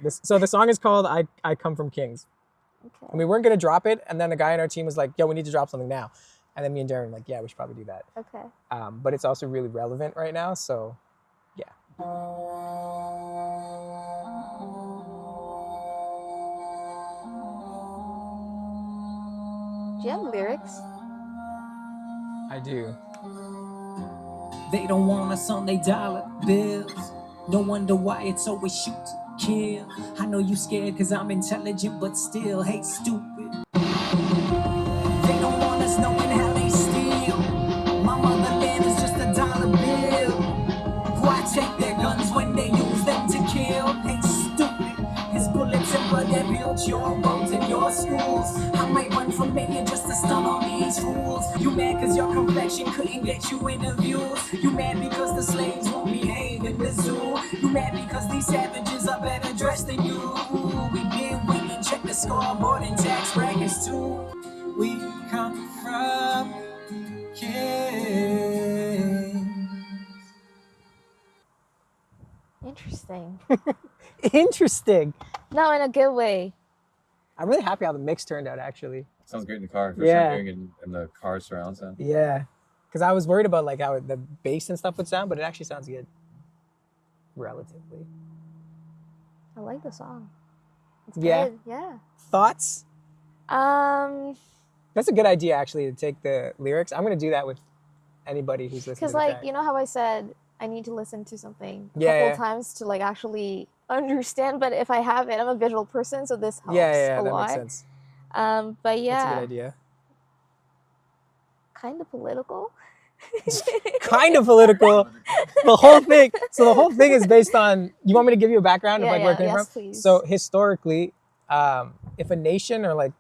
So the song is called I Come From Kings. Okay. And we weren't going to drop it. And then the guy on our team was like, yo, we need to drop something now. And then me and Darren were like, yeah, we should probably do that. Okay. But it's also really relevant right now. So, yeah. Do you have lyrics? I do. They don't want us on their dollar bills. No wonder why it's always shoot to kill. I know you scared cause I'm intelligent but still hate stupid. They don't want us knowing how they steal. My motherland is just a dollar bill. Why take their guns when they use them to kill? Hate stupid. It's bullets and blood that built your roads and your schools. I might run from mayor just to stun on these fools. You mad cause your complexion couldn't get you interviews. You mad because the slaves won't behave in the zoo. You mad because these savages are better dressed than you. We been waiting, check the scoreboard and tax brackets too. We come from kings. Interesting. Interesting. No, in a good way. I'm really happy how the mix turned out, actually. Sounds great in the car. Yeah. I'm hearing it in the car surround sound. Yeah. Because I was worried about like how the bass and stuff would sound, but it actually sounds good. Relatively. I like the song. It's Yeah. good. Yeah. Thoughts? Because That's a good idea, actually, to take the lyrics. I'm going to do that with anybody who's listening to the like, track. you know how I said I need to listen to something a Yeah, couple yeah. times to like actually understand, but if I have it, I'm a visual person, so this helps Yeah, a that lot. makes sense. But yeah, That's a good idea. kind of political. Kind of political. The whole thing. So the whole thing is based on. You want me to give you a background of like where it came yes, from? please. So historically, if a nation or like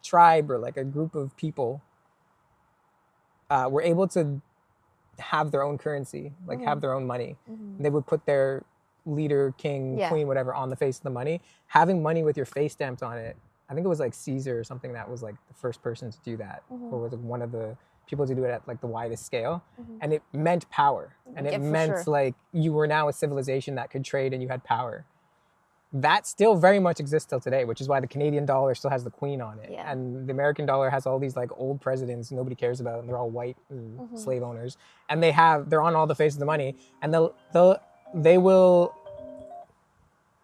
tribe or like a group of people were able to have their own currency, like have their own money, they would put their leader, king, Yeah. queen, whatever, on the face of the money. Having money with your face stamped on it. I think it was like Caesar or something that was like the first person to do that, or was like one of the people to do it at like the widest scale. And it meant power, and Yeah, it for meant sure. like you were now a civilization that could trade and you had power. That still very much exists till today, which is why the Canadian dollar still has the queen on it, Yeah. and the American dollar has all these like old presidents nobody cares about, and they're all white and slave owners, and they're on all the face of the money, and they will.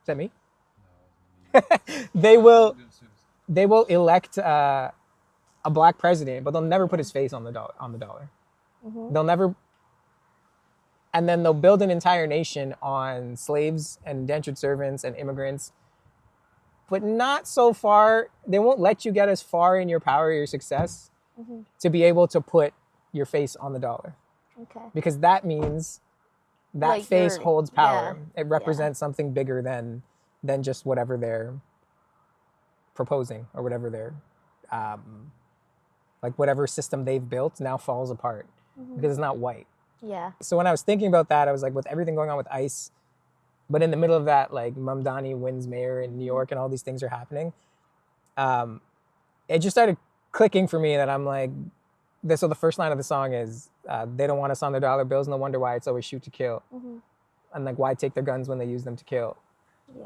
Is that me? they will elect a black president, but they'll never put his face on the dollar. They'll never. And then they'll build an entire nation on slaves and indentured servants and immigrants, but not so far. They won't let you get as far in your power or your success to be able to put your face on the dollar, Okay. because that means that Like face you're- holds power. yeah, It represents something bigger than just whatever they're proposing or whatever they're like whatever system they've built now falls apart because it's not white. Yeah. So when I was thinking about that, I was like, with everything going on with ICE, but in the middle of that, like Mamdani wins mayor in New York and all these things are happening, it just started clicking for me that I'm like, so the first line of the song is, they don't want us on their dollar bills, no wonder why it's always shoot to kill. And like, why take their guns when they use them to kill? Yeah.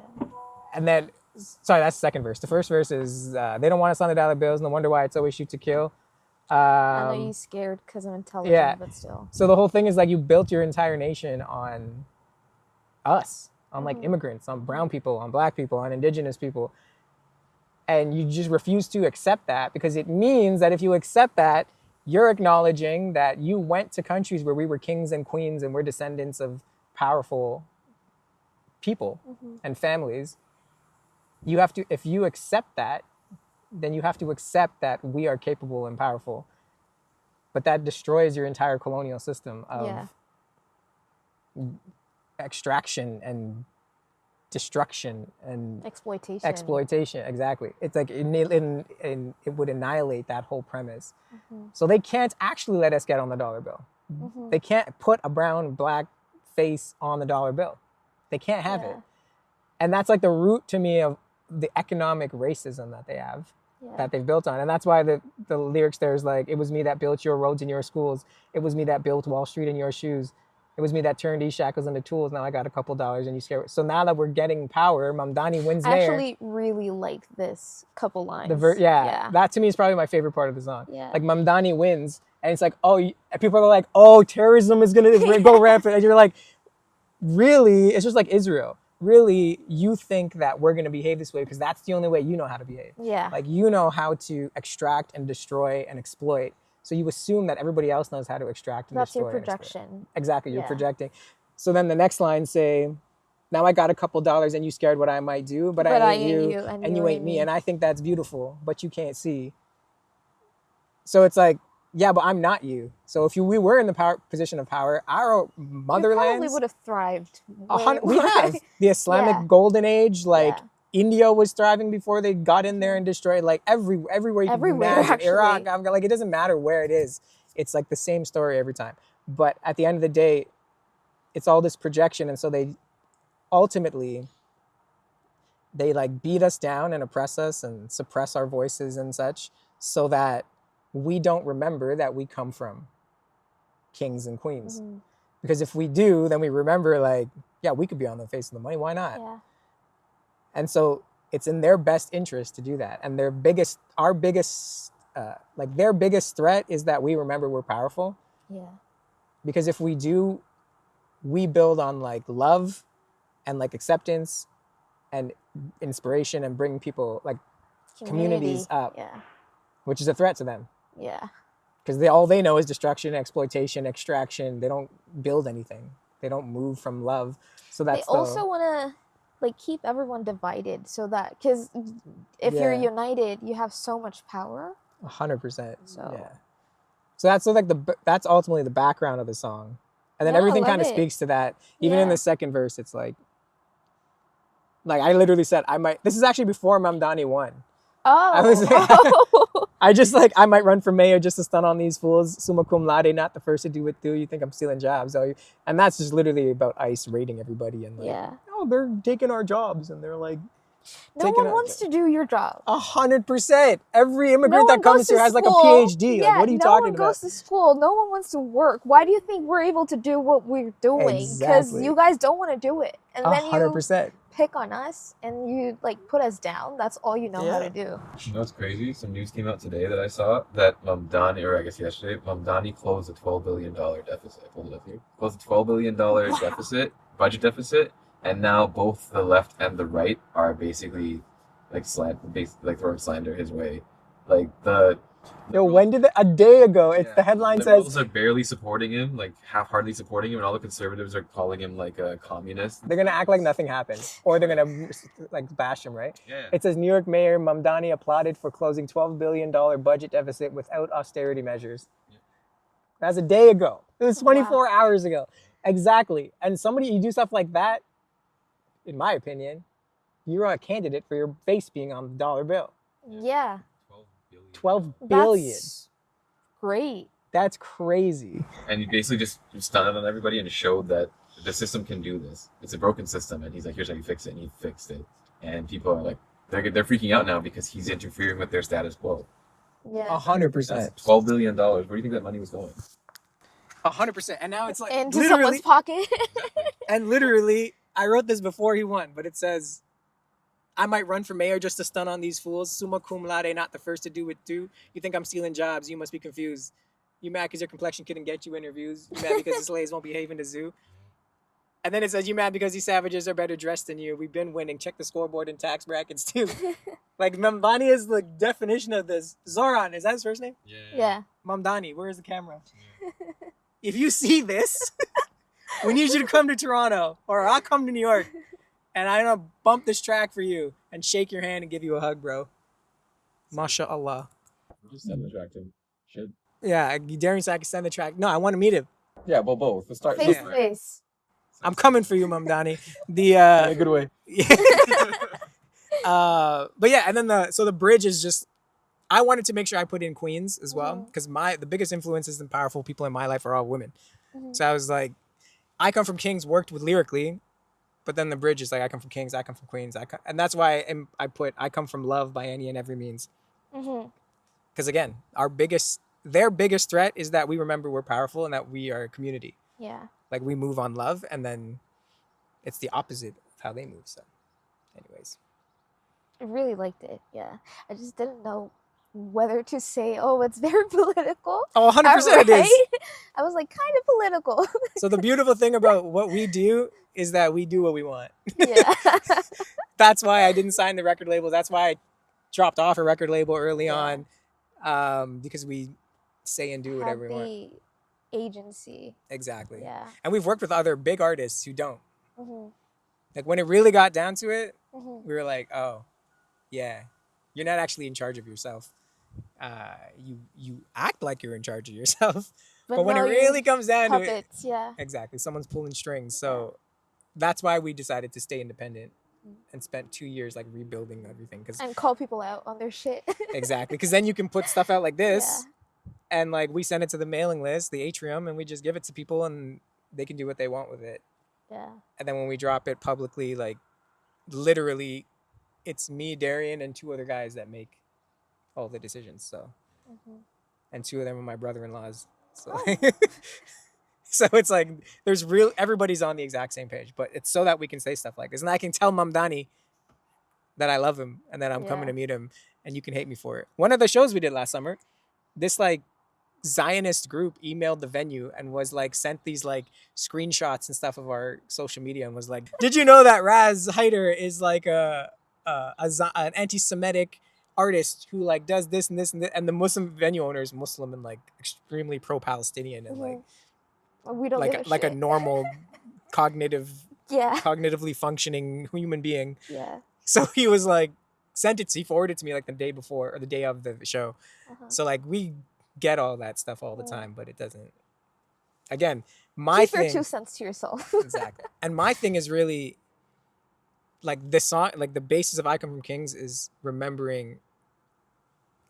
And then, sorry, that's the second verse. The first verse is, they don't want us on the dollar bills, no wonder why it's always shoot to kill. I know you're scared because I'm intelligent, yeah. but still. So the whole thing is like you built your entire nation on us, on like immigrants, on brown people, on black people, on indigenous people. And you just refuse to accept that, because it means that if you accept that, you're acknowledging that you went to countries where we were kings and queens and we're descendants of powerful people and families. You have to, if you accept that, then you have to accept that we are capable and powerful. But that destroys your entire colonial system of extraction and destruction and Exploitation. Exactly. It's like it would annihilate that whole premise. So they can't actually let us get on the dollar bill. They can't put a brown, black face on the dollar bill. They can't have it. And that's like the root to me of the economic racism that they have, that they've built on. And that's why the lyrics there is like, it was me that built your roads and your schools. It was me that built Wall Street in your shoes. It was me that turned these shackles into tools. Now I got a couple dollars and you scared. So now that we're getting power, Mamdani wins I mayor. actually really like this couple lines. Yeah, that to me is probably my favorite part of the song. Yeah. Like Mamdani wins, and it's like, oh, people are like, oh, terrorism is gonna go rampant, and you're like, really? It's just like Israel. Really, you think that we're gonna behave this way because that's the only way you know how to behave. Yeah. Like you know how to extract and destroy and exploit. So you assume that everybody else knows how to extract and That's destroy. your projection. Exactly, you're Yeah. projecting. So then the next line say, now I got a couple dollars and you scared what I might do, but I ain't you and you ain't me. And I think that's beautiful, but you can't see. So it's like, yeah, but I'm not you. So if we were in the position of power, our motherland probably would have thrived. We have the Islamic Yeah. golden age. Like Yeah. India was thriving before they got in there and destroyed. Like everywhere you can Everywhere, imagine. actually. Iraq, Afghanistan, like it doesn't matter where it is. It's like the same story every time. But at the end of the day, it's all this projection, and so they ultimately they like beat us down and oppress us and suppress our voices and such, so that we don't remember that we come from kings and queens. Mhm. Because if we do, then we remember like, yeah, we could be on the face of the money. Why not? Yeah. And so it's in their best interest to do that. And their biggest threat is that we remember we're powerful. Yeah. Because if we do, we build on like love and like acceptance and inspiration and bring people like communities up, Yeah. which is a threat to them. Yeah. Because all they know is destruction, exploitation, extraction. They don't build anything. They don't move from love. So They that's also want to like keep everyone divided so that because if you're Yeah. united, you have so much power. 100%. So- yeah. So that's like that's ultimately the background of the song, and then Yeah, I everything love kind of it. speaks to that. Even in Yeah. the second verse, it's like I literally said I might. This is actually before Mamdani won. Oh. I just like I might run for mayor just to stun on these fools. Summa cum laude, not the first to do it. Do you think I'm stealing jobs? And that's just literally about ICE raiding everybody and like, Yeah. oh, they're taking our jobs, and they're like, No one wants to do your job. 100%. Every No immigrant one that comes goes here to has like a school. PhD. Yeah, Like, what are you no talking one about? goes to school. No one wants to work. Why do you think we're able to do what we're doing? Because Exactly. you guys don't want to do it, and then you 100%. pick on us and you like put us down. That's all you know how Yeah. to do. You know what's crazy? Some news came out today that I saw that Mamdani, or I guess yesterday, Mamdani closed a $12 billion deficit. I pulled it up here. Closed a $12 billion deficit, budget deficit, and now both the left and the right are basically like throwing slander his way. Like Yo, when did a day ago? It's the headline liberals says are barely supporting him, like half-heartedly supporting him, and all the conservatives are calling him like a communist. they're gonna act like nothing happened, or they're gonna like bash him, right? Yeah. It says New York Mayor Mamdani applauded for closing $12 billion budget deficit without austerity measures. Yeah. That's a day ago. It was 24 Wow. hours ago. Exactly. And you do stuff like that, in my opinion, you're a candidate for your face being on the dollar bill. Yeah, 12 billion. 12 billion. that's great. That's crazy. And he basically just stunned on everybody and showed that the system can do this. It's a broken system, and he's like, "Here's how you fix it," and he fixed it. And people are like, they're freaking out now because he's interfering with their status quo. Yeah, 100%. That's $12 billion. Where do you think that money was going? 100%. And now it's like into literally, someone's pocket. and literally, I wrote this before he won, but it says, I might run for mayor just to stun on these fools. Summa cum laude, not the first to do it too. You think I'm stealing jobs? You must be confused. You mad because your complexion couldn't get you interviews? You mad because the slaves won't behave in the zoo? And then it says, you mad because these savages are better dressed than you. We've been winning. Check the scoreboard and tax brackets too. Like Mamdani is the definition of this. Zoran, is that his first name? Yeah. Mamdani, where is the camera? If you see this, we need you to come to Toronto, or I'll come to New York, and I'm gonna bump this track for you and shake your hand and give you a hug, bro. MashaAllah. Just send the track to him. Should. Yeah, Darian said I could send the track. No, I want to meet him. Yeah, well, both. Let's start. Face to somewhere. face. I'm coming for you, Mamdani. In a good way. But yeah, and then the bridge is just. I wanted to make sure I put in Queens as well, because the biggest influences and powerful people in my life are all women. So I was like, I come from Kings, worked with lyrically, but then the bridge is like, I come from Kings, I come from Queens, and that's why I put I come from love by any and every means. Because again, their biggest threat is that we remember we're powerful and that we are a community. Yeah. Like we move on love, and then it's the opposite of how they move. So, anyways, I really liked it. Yeah, I just didn't know whether to say, "Oh, it's very political." oh, 100% it is. Right? I was like, kind of political. So the beautiful thing about what we do is that we do what we want. Yeah. That's why I didn't sign the record label. That's why I dropped off a record label early Yeah. on, because we say and do Have whatever we want. the agency. Exactly. Yeah. And we've worked with other big artists who don't. Mhm. Like when it really got down to it, Mhm. we were like, oh, yeah, you're not actually in charge of yourself. You act like you're in charge of yourself, but when it no, you're really comes down to it, puppets. Yeah. exactly, someone's pulling strings. So that's why we decided to stay independent and spent 2 years like rebuilding everything. Because And call people out on their shit. exactly, because then you can put stuff out like this, and like we send it to the mailing list, the atrium, and we just give it to people, and they can do what they want with it. Yeah. And then when we drop it publicly, like literally, it's me, Darian, and 2 other guys that make all the decisions. So, and 2 of them are my brother-in-laws. So, so it's like everybody's on the exact same page. But it's so that we can say stuff like this, and I can tell Mamdani that I love him and that I'm coming to meet him, and you can hate me for it. One of the shows we did last summer, this like Zionist group emailed the venue and was like sent these like screenshots and stuff of our social media and was like, "Did you know that Raz Hyder is like an anti-Semitic artist who like does this and this and this?" And the Muslim venue owner is Muslim and like extremely pro-Palestinian and like we don't give a like a shit. normal cognitively functioning human being. Yeah. So he was like he forwarded it to me like the day before or the day of the show. So like we get all that stuff all the time, but it doesn't. Again, my Keep your 2 cents to yourself. Exactly. And my thing is really like this song, like the basis of I Come From Kings is remembering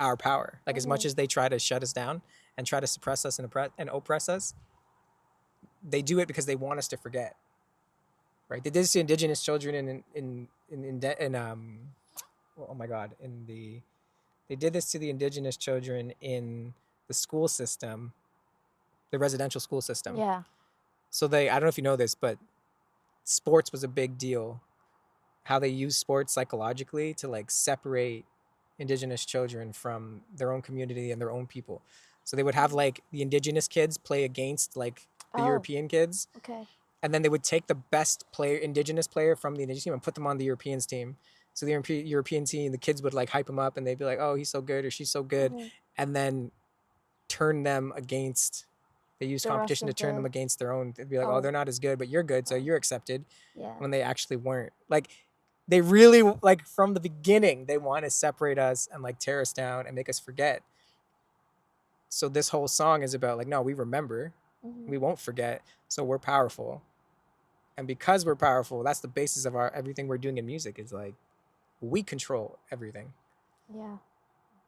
our power. Like as much as they try to shut us down and try to suppress us and oppress us, they do it because they want us to forget. Right? They did this to indigenous children they did this to the indigenous children in the school system, the residential school system. Yeah. So I don't know if you know this, but sports was a big deal. How they use sports psychologically to like separate indigenous children from their own community and their own people. So they would have like the indigenous kids play against like the European kids. Okay. And then they would take the best indigenous player from the indigenous team and put them on the Europeans team. So the European team, the kids would like hype him up and they'd be like, "Oh, he's so good," or "She's so good," and then turn them against. They use competition to turn them against their own. They'd be like, "Oh, they're not as good, but you're good, so you're accepted." Yeah. When they actually weren't. Like, they really like from the beginning they want to separate us and like tear us down and make us forget. So this whole song is about like, no, we remember, we won't forget, so we're powerful. And because we're powerful, that's the basis of everything we're doing in music is like, we control everything. Yeah.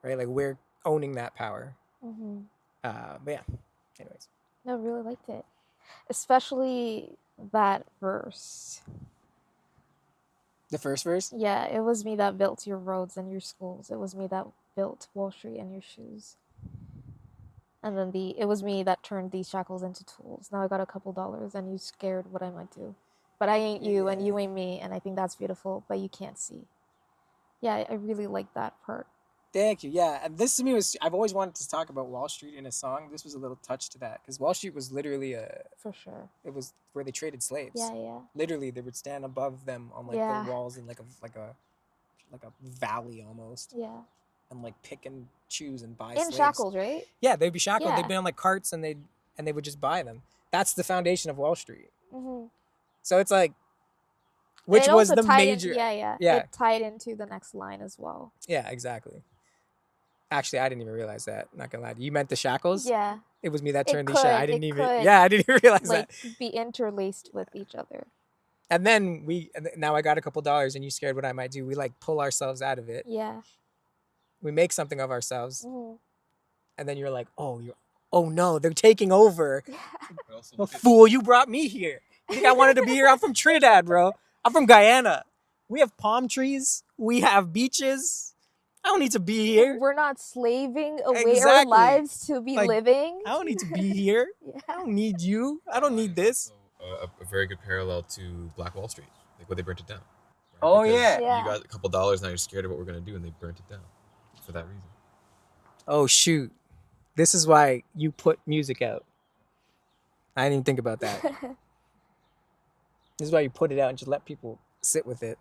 Right? Like we're owning that power. But yeah, anyways. No, I really liked it. Especially that verse. The first verse? Yeah, it was me that built your roads and your schools. It was me that built Wall Street and your shoes. And then it was me that turned these shackles into tools. Now I got a couple dollars and you scared what I might do. But I ain't you and you ain't me, and I think that's beautiful, but you can't see. Yeah, I really like that part. Thank you. Yeah, and this to me I've always wanted to talk about Wall Street in a song. This was a little touch to that because Wall Street was literally for sure. It was where they traded slaves. Yeah. Literally, they would stand above them on like the walls in like a valley almost. Yeah. And like pick and choose and buy in slaves. Shackles, right? Yeah, they'd be shackled. Yeah. They'd be on like carts and they would just buy them. That's the foundation of Wall Street. So it's like, which was the major. Yeah. It tied into the next line as well. Yeah, exactly. Actually, I didn't even realize that. Not gonna lie. You meant the shackles? Yeah. It was me that turned these shackles. I didn't even. Yeah, I didn't even realize that. Be interlaced with each other. And then now I got a couple dollars, and you scared what I might do. We like pull ourselves out of it. Yeah. We make something of ourselves, and then you're like, oh no, they're taking over. Yeah. Well, fool, you brought me here. You think I wanted to be here? I'm from Trinidad, bro. I'm from Guyana. We have palm trees. We have beaches. I don't need to be here. We're not slaving away our lives to be living. I don't need to be here. I don't need you. I don't need this. a very good parallel to Black Wall Street, like when they burnt it down. Right? Oh, Because yeah. Yeah. you got a couple dollars, now you're scared of what we're gonna do, and they burnt it down for that reason. Oh shoot, this is why you put music out. I didn't even think about that. This is why you put it out and just let people sit with it.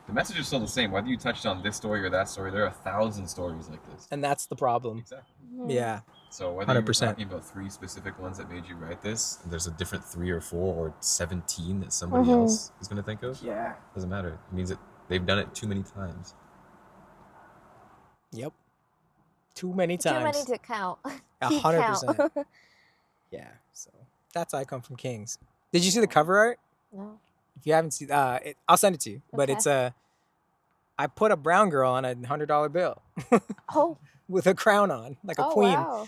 The message is still the same. Whether you touched on this story or that story, there are 1,000 stories like this. And that's the problem. Exactly. Yeah. So whether you're 100%. talking about 3 specific ones that made you write this, and there's a different 3 or 4 or 17 that somebody else is going to think of, Yeah. doesn't matter. It means that they've done it too many times. Yep. Too many Too times. many to count. 100%. Yeah. So that's why I come from Kings. Did you see the cover art? No. If you haven't seen, I'll send it to you. But Okay. it's I put a brown girl on a $100 bill Oh. with a crown on, like a Oh, queen. wow.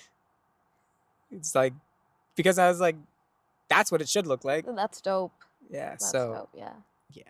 It's like, because I was like, that's what it should look like. That's dope. Yeah. That's So dope. Yeah. yeah.